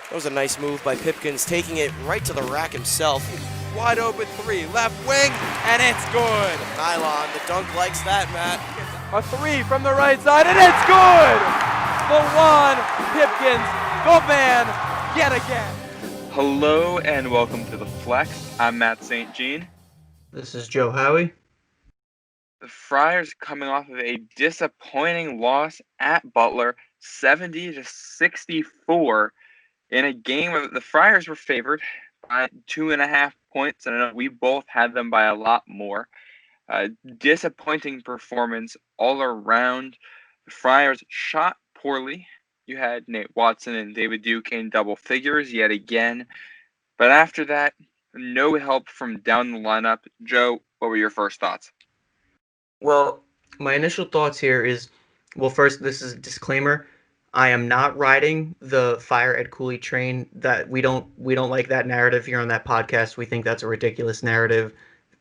That was a nice move by Pipkins, taking it right to the rack himself. Wide open three, left wing, and it's good. Nylon, the dunk likes that, Matt. A three from the right side, and it's good. The one, Pipkins, the man, yet again. Hello and welcome to the Flex. I'm Matt St. Jean. This is Joe Howie. The Friars coming off of a disappointing loss at Butler, 70-64, in a game where the Friars were favored by 2.5 points, and I know we both had them by a lot more. Disappointing performance all around. The Friars shot poorly. You had Nate Watson and David Duke in double figures yet again. But after that, no help from down the lineup. Joe, what were your first thoughts? Well, my initial thoughts here is, well, first, this is a disclaimer. I am not riding the fire Ed Cooley train. That we don't like that narrative here on that podcast. We think that's a ridiculous narrative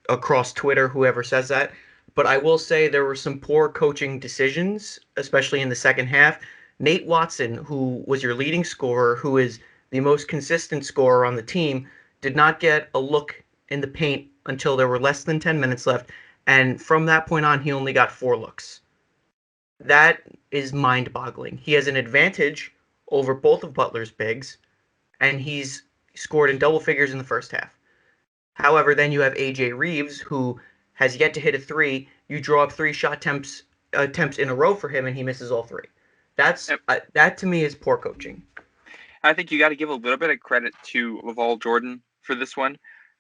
across Twitter, whoever says that. But I will say there were some poor coaching decisions, especially in the second half. Nate Watson, who was your leading scorer, who is the most consistent scorer on the team, did not get a look in the paint until there were less than 10 minutes left. And from that point on, he only got 4 looks. That is mind-boggling. He has an advantage over both of Butler's bigs, and he's scored in double figures in the first half. However, then you have A.J. Reeves, who has yet to hit a three. You draw up 3 shot attempts in a row for him, and he misses all 3. That to me is poor coaching. I think you got to give a little bit of credit to Laval Jordan for this one,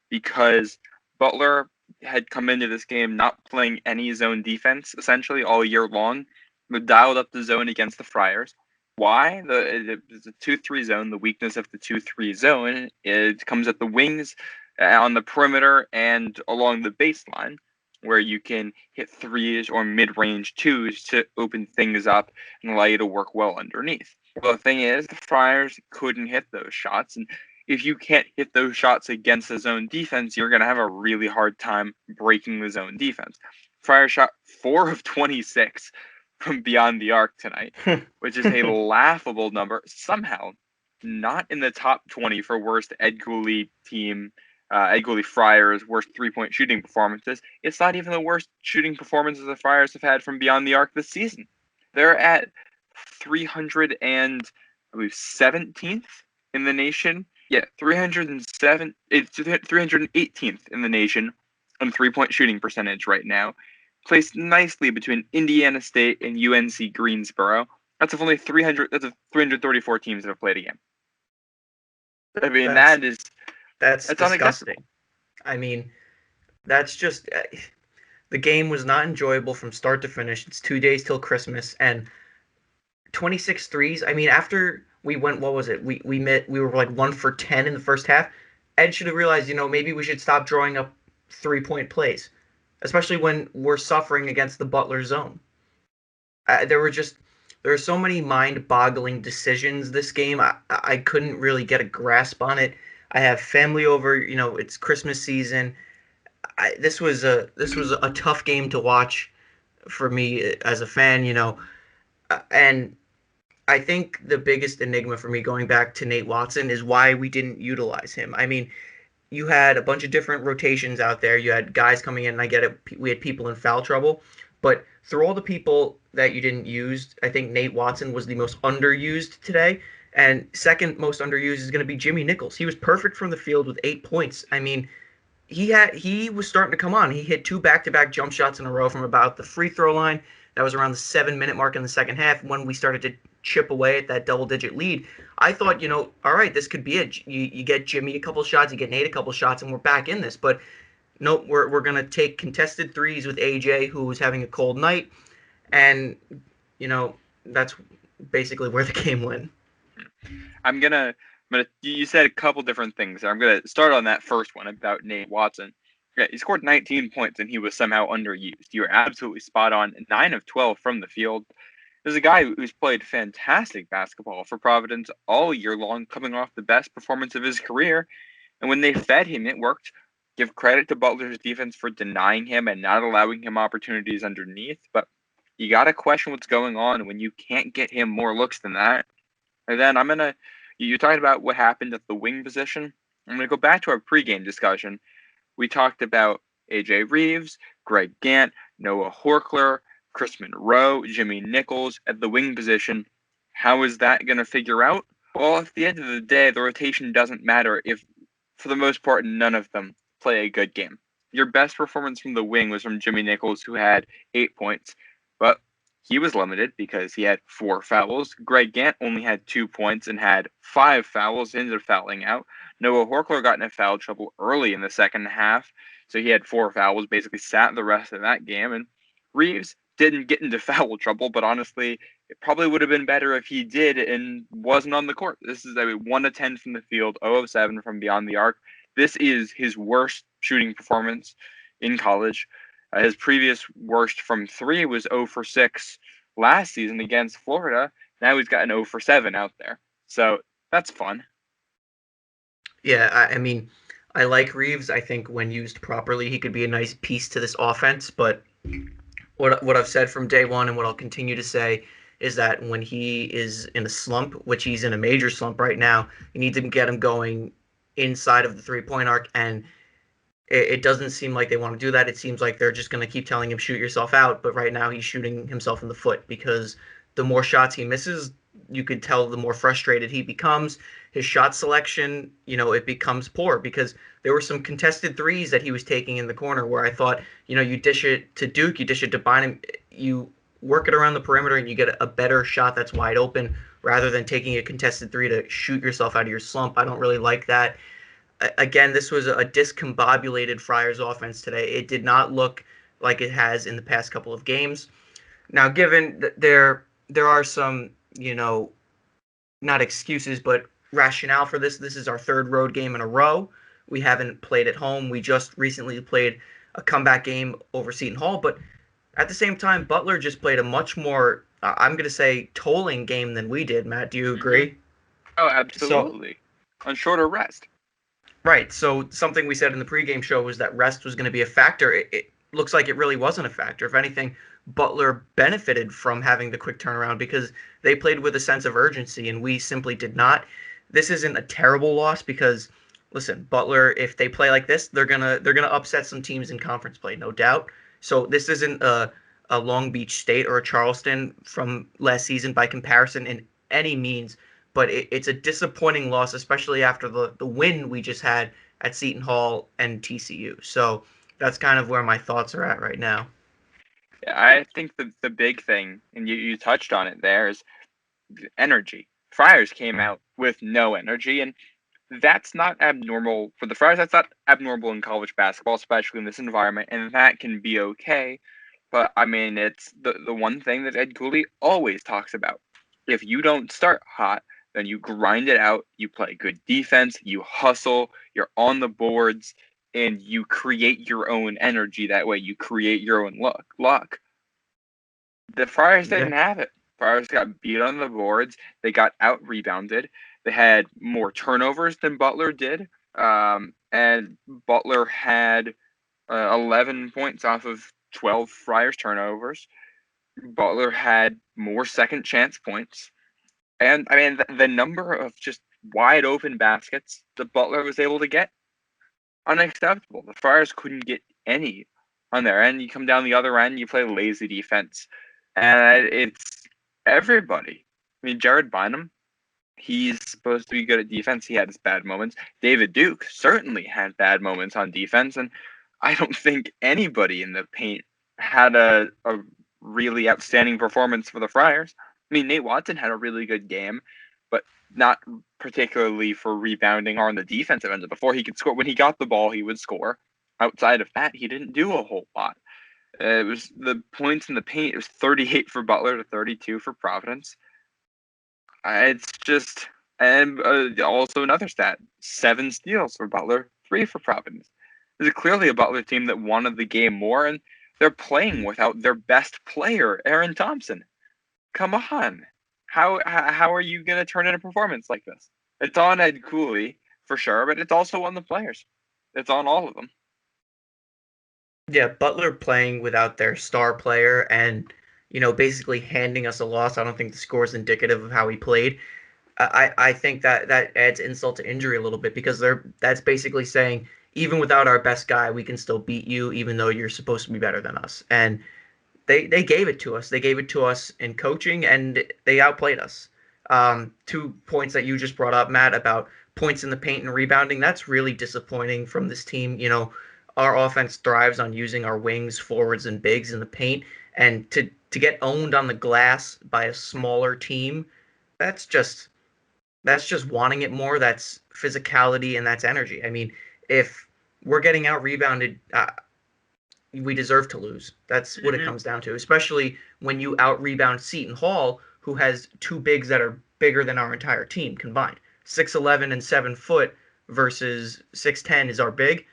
because Butler had come into this game not playing any zone defense essentially all year long. They dialed up the zone against the Friars. Why? The 2-3 zone, the weakness of the 2-3 zone, it comes at the wings, on the perimeter, and along the baseline, where you can hit threes or mid-range twos to open things up and allow you to work well underneath. Well, the thing is, the Friars couldn't hit those shots, and if you can't hit those shots against the zone defense, you're going to have a really hard time breaking the zone defense. Friars shot 4 of 26 from beyond the arc tonight, which is a laughable number. Somehow, not in the top 20 for worst Ed Cooley Friars' worst three-point shooting performances. It's not even the worst shooting performances the Friars have had from beyond the arc this season. They're at 317th in the nation. Yeah, 307. It's 318th in the nation on three-point shooting percentage right now. Placed nicely between Indiana State and UNC Greensboro. That's of only 300. That's of 334 teams that have played a game. I mean, that's disgusting. I mean, that's just the game was not enjoyable from start to finish. It's 2 days till Christmas, and 26 threes. I mean, after we went, what was it? We were like 1 for 10 in the first half. Ed should have realized, maybe we should stop drawing up 3-point plays, especially when we're suffering against the Butler zone. There are so many mind-boggling decisions this game. I couldn't really get a grasp on it. I have family over. It's Christmas season. This was a tough game to watch for me as a fan. And I think the biggest enigma for me, going back to Nate Watson, is why we didn't utilize him. I mean, you had a bunch of different rotations out there. You had guys coming in, and I get it. We had people in foul trouble. But through all the people that you didn't use, I think Nate Watson was the most underused today. And second most underused is going to be Jimmy Nichols. He was perfect from the field with 8 points. I mean, he was starting to come on. He hit 2 back-to-back jump shots in a row from about the free throw line. That was around the 7-minute mark in the second half when we started to chip away at that double-digit lead. I thought, all right, this could be it. You get Jimmy a couple shots, you get Nate a couple shots, and we're back in this. But nope, we're going to take contested threes with AJ, who was having a cold night. And, that's basically where the game went. You said a couple different things. I'm going to start on that first one about Nate Watson. Yeah, he scored 19 points and he was somehow underused. You were absolutely spot on. 9 of 12 from the field. There's a guy who's played fantastic basketball for Providence all year long, coming off the best performance of his career. And when they fed him, it worked. Give credit to Butler's defense for denying him and not allowing him opportunities underneath. But you got to question what's going on when you can't get him more looks than that. And then I'm going to You talked about what happened at the wing position. I'm going to go back to our pregame discussion. We talked about A.J. Reeves, Greg Gant, Noah Horkler, Chris Monroe, Jimmy Nichols at the wing position. How is that going to figure out? Well, at the end of the day, the rotation doesn't matter if, for the most part, none of them play a good game. Your best performance from the wing was from Jimmy Nichols, who had 8 points, but he was limited because he had 4 fouls. Greg Gant only had 2 points and had 5 fouls, ended up fouling out. Noah Horkler got into foul trouble early in the second half, so he had 4 fouls, basically sat the rest of that game. And Reeves didn't get into foul trouble, but honestly, it probably would have been better if he did and wasn't on the court. This is a 1 of 10 from the field, 0 of 7 from beyond the arc. This is his worst shooting performance in college. His previous worst from 3 was 0 for 6 last season against Florida. Now he's got an 0 for 7 out there. So that's fun. Yeah, I mean, I like Reeves. I think when used properly, he could be a nice piece to this offense. But what I've said from day one and what I'll continue to say is that when he is in a slump, which he's in a major slump right now, you need to get him going inside of the 3-point arc. And it doesn't seem like they want to do that. It seems like they're just going to keep telling him, shoot yourself out. But right now he's shooting himself in the foot because the more shots he misses, you could tell the more frustrated he becomes. His shot selection, it becomes poor because there were some contested threes that he was taking in the corner where I thought, you dish it to Duke, you dish it to Bynum, you work it around the perimeter and you get a better shot that's wide open rather than taking a contested three to shoot yourself out of your slump. I don't really like that. Again, this was a discombobulated Friars offense today. It did not look like it has in the past couple of games. Now, given that there are some, not excuses, but rationale for this. This is our third road game in a row. We haven't played at home. We just recently played a comeback game over Seton Hall, but at the same time, Butler just played a much more, I'm going to say, tolling game than we did. Matt, do you agree? Oh, absolutely. On shorter rest. Right. So something we said in the pregame show was that rest was going to be a factor. It looks like it really wasn't a factor. If anything, Butler benefited from having the quick turnaround because they played with a sense of urgency, and we simply did not. This isn't a terrible loss because, listen, Butler, if they play like this, they're gonna upset some teams in conference play, no doubt. So this isn't a Long Beach State or a Charleston from last season by comparison in any means. But it's a disappointing loss, especially after the win we just had at Seton Hall and TCU. So that's kind of where my thoughts are at right now. Yeah, I think the big thing, and you touched on it there, is energy. Friars came out with no energy, and that's not abnormal for the Friars. That's not abnormal in college basketball, especially in this environment, and that can be okay. But I mean, it's the one thing that Ed Cooley always talks about. If you don't start hot, then you grind it out, you play good defense, you hustle, you're on the boards, and you create your own energy that way. You create your own luck. The Friars Yeah. didn't have it. Friars got beat on the boards. They got out rebounded. They had more turnovers than Butler did. And Butler had 11 points off of 12 Friars turnovers. Butler had more second chance points. And I mean, the number of just wide open baskets that Butler was able to get, unacceptable. The Friars couldn't get any on their end. You come down the other end, you play lazy defense. And it's everybody. I mean, Jared Bynum, he's supposed to be good at defense. He had his bad moments. David Duke certainly had bad moments on defense. And I don't think anybody in the paint had a really outstanding performance for the Friars. I mean, Nate Watson had a really good game, but not particularly for rebounding or on the defensive end. Before he could score, when he got the ball, he would score. Outside of that, he didn't do a whole lot. It was the points in the paint. It was 38 for Butler to 32 for Providence. It's just, and also another stat: 7 steals for Butler, 3 for Providence. This is clearly a Butler team that wanted the game more, and they're playing without their best player, Aaron Thompson. Come on. How are you going to turn in a performance like this? It's on Ed Cooley, for sure, but it's also on the players. It's on all of them. Yeah, Butler playing without their star player and, basically handing us a loss. I don't think the score is indicative of how he played. I think that adds insult to injury a little bit because that's basically saying even without our best guy, we can still beat you, even though you're supposed to be better than us. And they gave it to us. They gave it to us in coaching, and they outplayed us. 2 points that you just brought up, Matt, about points in the paint and rebounding. That's really disappointing from this team. Our offense thrives on using our wings, forwards, and bigs in the paint, and to get owned on the glass by a smaller team, that's just that's just wanting it more. That's physicality and that's energy. I mean, if we're getting out rebounded, we deserve to lose. That's what it comes down to, especially when you out rebound Seton Hall, who has two bigs that are bigger than our entire team combined. 6'11" and 7 foot versus 6'10" is our big.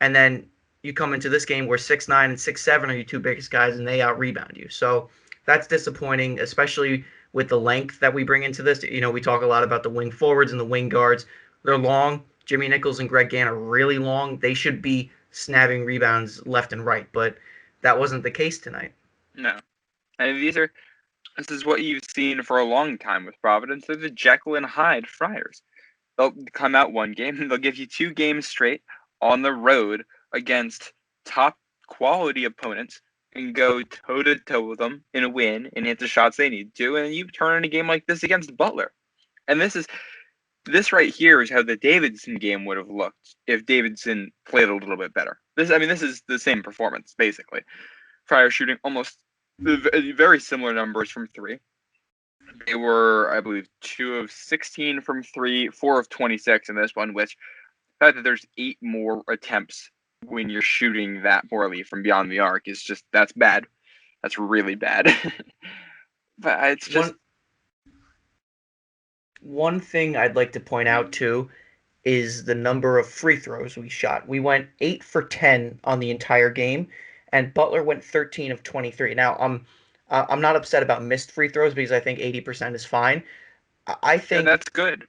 And then you come into this game where 6'9" and 6'7" are your two biggest guys and they out rebound you. So that's disappointing, especially with the length that we bring into this. We talk a lot about the wing forwards and the wing guards. They're long. Jimmy Nichols and Greg Gann are really long. They should be snapping rebounds left and right, but that wasn't the case tonight. No. And this is what you've seen for a long time with Providence. They're the Jekyll and Hyde Friars. They'll come out one game and they'll give you 2 games straight on the road against top quality opponents and go toe to toe with them in a win and hit the shots they need to. And you turn in a game like this against Butler. And this right here is how the Davidson game would have looked if Davidson played a little bit better. This is the same performance, basically. Friars shooting almost very similar numbers from 3. They were, I believe, 2 of 16 from 3, 4 of 26 in this one, which the fact that there's 8 more attempts when you're shooting that poorly from beyond the arc is just, that's bad. That's really bad. But it's just... One thing I'd like to point out, too, is the number of free throws we shot. We went 8 for 10 on the entire game, and Butler went 13 of 23. Now, I'm not upset about missed free throws because I think 80% is fine. I think that's good.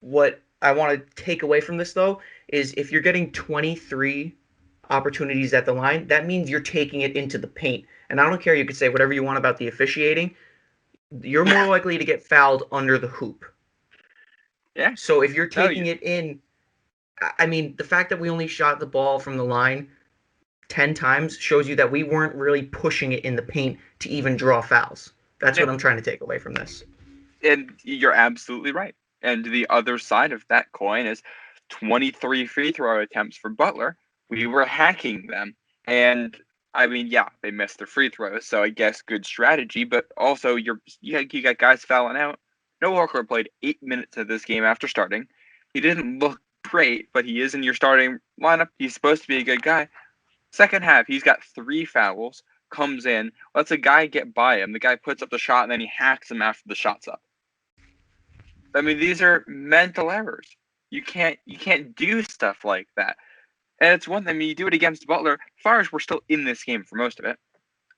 What I want to take away from this, though, is if you're getting 23 opportunities at the line, that means you're taking it into the paint. And I don't care, you could say whatever you want about the officiating. You're more likely to get fouled under the hoop. Yeah. So if you're taking it in, I mean, the fact that we only shot the ball from the line 10 times shows you that we weren't really pushing it in the paint to even draw fouls. That's what I'm trying to take away from this. And you're absolutely right. And the other side of that coin is 23 free throw attempts for Butler. We were hacking them. And I mean, yeah, they missed their free throws, so I guess good strategy. But also, you got guys fouling out. Noah Walker played 8 minutes of this game after starting. He didn't look great, but he is in your starting lineup. He's supposed to be a good guy. Second half, he's got 3 fouls. Comes in, lets a guy get by him. The guy puts up the shot, and then he hacks him after the shot's up. I mean, these are mental errors. You can't do stuff like that. And it's one thing, I mean, you do it against Butler. Friars were still in this game for most of it.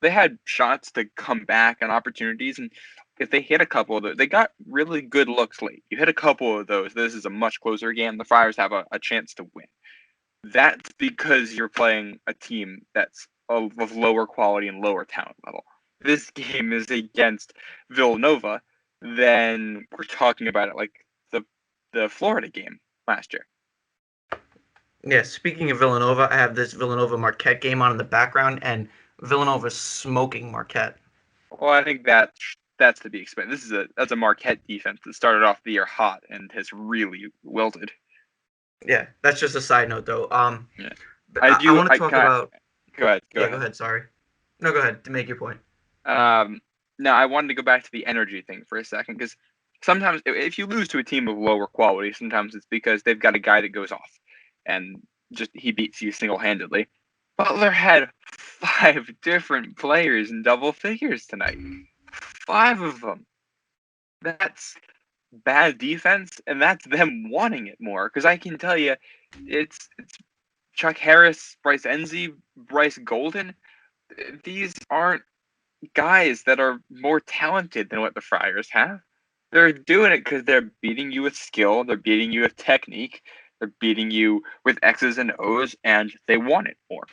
They had shots to come back and opportunities, and if they hit a couple of those, they got really good looks late. You hit a couple of those, this is a much closer game. The Friars have a chance to win. That's because you're playing a team that's of lower quality and lower talent level. This game is against Villanova, then we're talking about it like the Florida game last year. Yeah, speaking of Villanova, I have this Villanova Marquette game on in the background, and Villanova's smoking Marquette. Well, I think that's to be expected. That's a Marquette defense that started off the year hot and has really wilted. Yeah, that's just a side note, though. Yeah. I want to talk about. Go ahead. Go ahead. Sorry. No, go ahead to make your point. No, I wanted to go back to the energy thing for a second because sometimes if you lose to a team of lower quality, sometimes it's because they've got a guy that goes off and just he beats you single-handedly. Butler had 5 different players in double figures tonight. 5 of them. That's bad defense, and that's them wanting it more. Because I can tell you, it's Chuck Harris, Bryce Enzi, Bryce Golden. These aren't guys that are more talented than what the Friars have. They're doing it because they're beating you with skill, they're beating you with technique, they're beating you with X's and O's, and they want it more.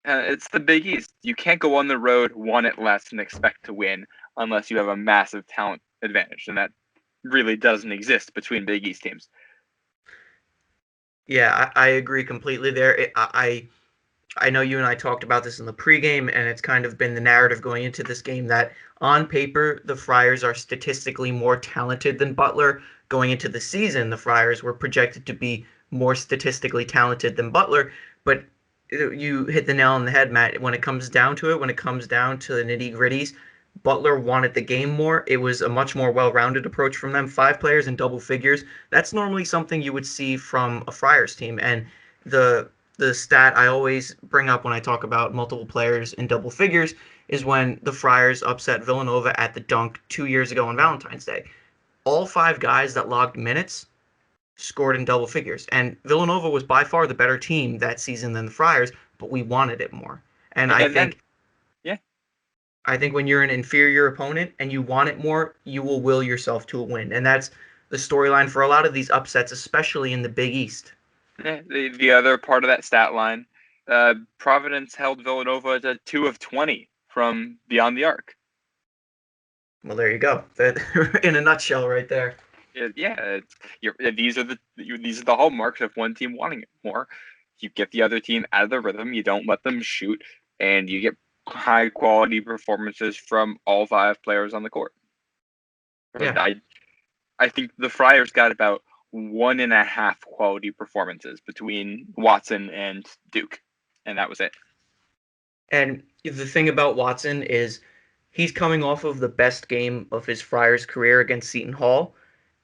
It's the Big East. You can't go on the road, want it less, and expect to win unless you have a massive talent advantage, and really doesn't exist between Big East teams. Yeah, I agree completely there. I know you and I talked about this in the pregame, and it's kind of been the narrative going into this game that on paper, the Friars are statistically more talented than Butler. Going into the season, the Friars were projected to be more statistically talented than Butler. But you hit the nail on the head, Matt. When it comes down to it, when it comes down to the nitty gritties, Butler wanted the game more. It was a much more well-rounded approach from them. 5 players in double figures. That's normally something you would see from a Friars team. And the stat I always bring up when I talk about multiple players in double figures is when the Friars upset Villanova at the Dunk 2 years ago on Valentine's Day. All 5 guys that logged minutes scored in double figures. And Villanova was by far the better team that season than the Friars, but we wanted it more. And I And then, think yeah, I think when you're an inferior opponent and you want it more, you will yourself to a win. And that's the storyline for a lot of these upsets, especially in the Big East. the other part of that stat line, Providence held Villanova to 2 of 20 from beyond the arc. Well, there you go. That in a nutshell, right there. These are the hallmarks of one team wanting it more. You get the other team out of the rhythm. You don't let them shoot, and you get high quality performances from all 5 players on the court. Yeah. I think the Friars got about 1.5 quality performances between Watson and Duke, and that was it. And the thing about Watson is he's coming off of the best game of his Friars career against Seton Hall.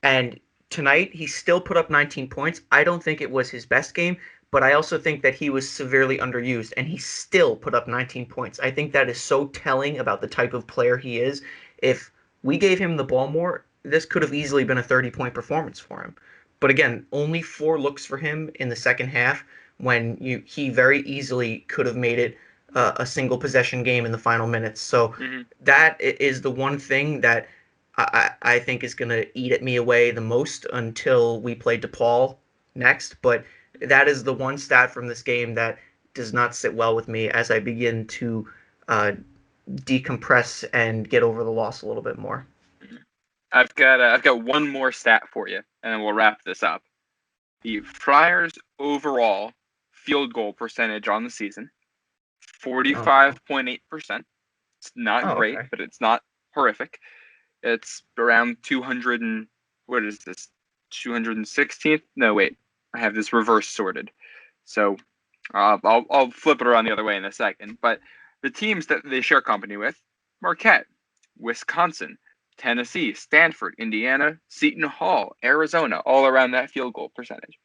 And tonight, he still put up 19 points. I don't think it was his best game, but I also think that he was severely underused, and he still put up 19 points. I think that is so telling about the type of player he is. If we gave him the ball more, this could have easily been a 30-point performance for him. But again, only 4 looks for him in the second half when he very easily could have made it a single possession game in the final minutes. So that is the one thing that I think is going to eat at me away the most until we play DePaul next. But that is the one stat from this game that does not sit well with me as I begin to decompress and get over the loss a little bit more. I've got one more stat for you, and then we'll wrap this up. The Friars' overall field goal percentage on the season, 45.8%. It's not great, Okay. but it's not horrific. It's around 200 and what is this? 216th? No, wait. I have this reverse sorted. So I'll flip it around the other way in a second. But the teams that they share company with: Marquette, Wisconsin, Tennessee, Stanford, Indiana, Seton Hall, Arizona, all around that field goal percentage.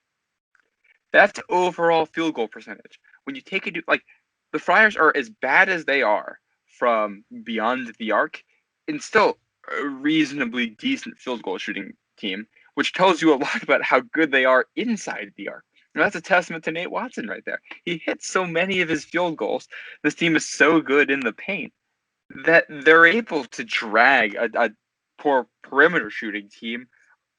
That's overall field goal percentage. When you take it, like, the Friars are as bad as they are from beyond the arc, and still a reasonably decent field goal shooting team, which tells you a lot about how good they are inside the arc. And that's a testament to Nate Watson right there. He hits so many of his field goals. This team is so good in the paint that they're able to drag a poor perimeter shooting team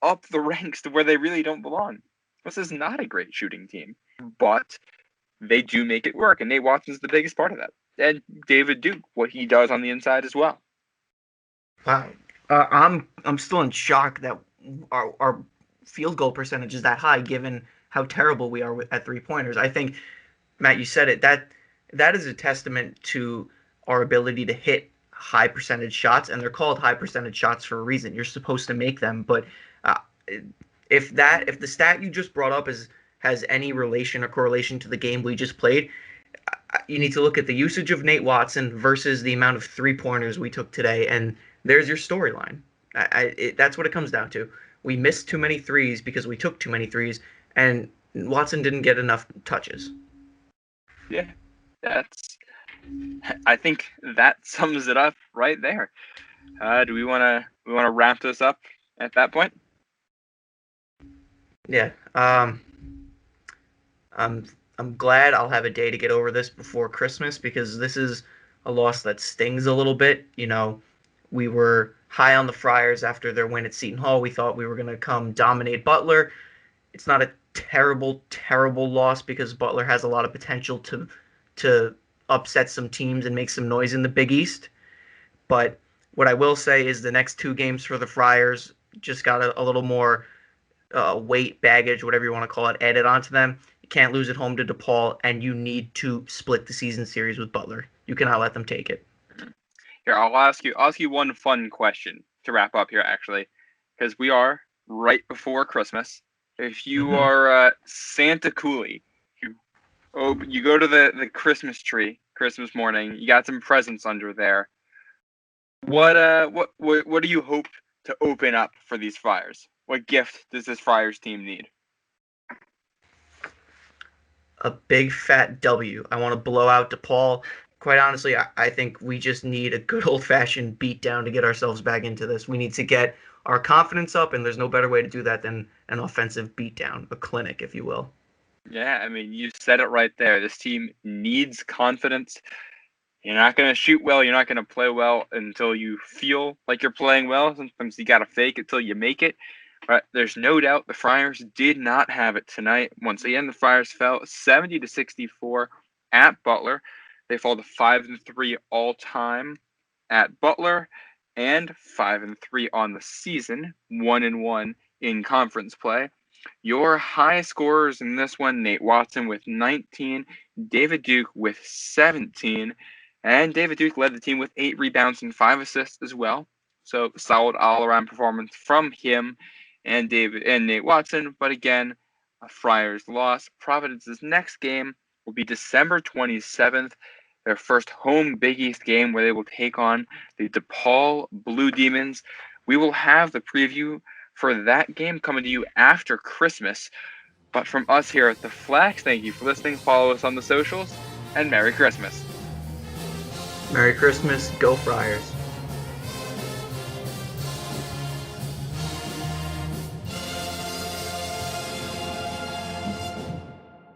up the ranks to where they really don't belong. This is not a great shooting team, but they do make it work, and Nate Watson's the biggest part of that. And David Duke, what he does on the inside as well. Wow. I'm still in shock that our field goal percentage is that high, given how terrible we are at 3-pointers. I think, Matt, you said it. That is a testament to our ability to hit high percentage shots, and they're called high percentage shots for a reason. You're supposed to make them, but uh, if the stat you just brought up has any relation or correlation to the game we just played, you need to look at the usage of Nate Watson versus the amount of 3-pointers we took today, and there's your storyline. That's what it comes down to. We missed too many threes because we took too many threes, and Watson didn't get enough touches. Yeah, I think that sums it up right there. Do we want to wrap this up at that point? Yeah. I'm glad I'll have a day to get over this before Christmas, because this is a loss that stings a little bit. You know, we were high on the Friars after their win at Seton Hall. We thought we were going to come dominate Butler. It's not a terrible, terrible loss because Butler has a lot of potential to upset some teams and make some noise in the Big East. But what I will say is the next 2 games for the Friars, just got a little more weight, baggage, whatever you want to call it, added onto them. You can't lose at home to DePaul, and you need to split the season series with Butler. You cannot let them take it. Here, I'll ask you one fun question to wrap up here, actually, because we are right before Christmas. If you are Santa Cooley, you go to the Christmas tree, Christmas morning. You got some presents under there. What do you hope to open up for these Friars? What gift does this Friars team need? A big fat W. I want to blow out DePaul. Quite honestly, I think we just need a good old-fashioned beatdown to get ourselves back into this. We need to get our confidence up, and there's no better way to do that than an offensive beatdown, a clinic, if you will. Yeah, I mean, you said it right there. This team needs confidence. You're not going to shoot well. You're not going to play well until you feel like you're playing well. Sometimes you got to fake it till you make it. But there's no doubt the Friars did not have it tonight. Once again, the Friars fell 70-64 at Butler. They fall to 5-3 all time at Butler and 5-3 on the season, 1-1 in conference play. Your high scorers in this one: Nate Watson with 19, David Duke with 17, and David Duke led the team with 8 rebounds and 5 assists as well. So solid all-around performance from him and Nate Watson. But again, a Friars loss. Providence's next game will be December 27th, their first home Big East game, where they will take on the DePaul Blue Demons. We will have the preview for that game coming to you after Christmas. But from us here at the Flax, thank you for listening. Follow us on the socials, and Merry Christmas. Merry Christmas. Go Friars.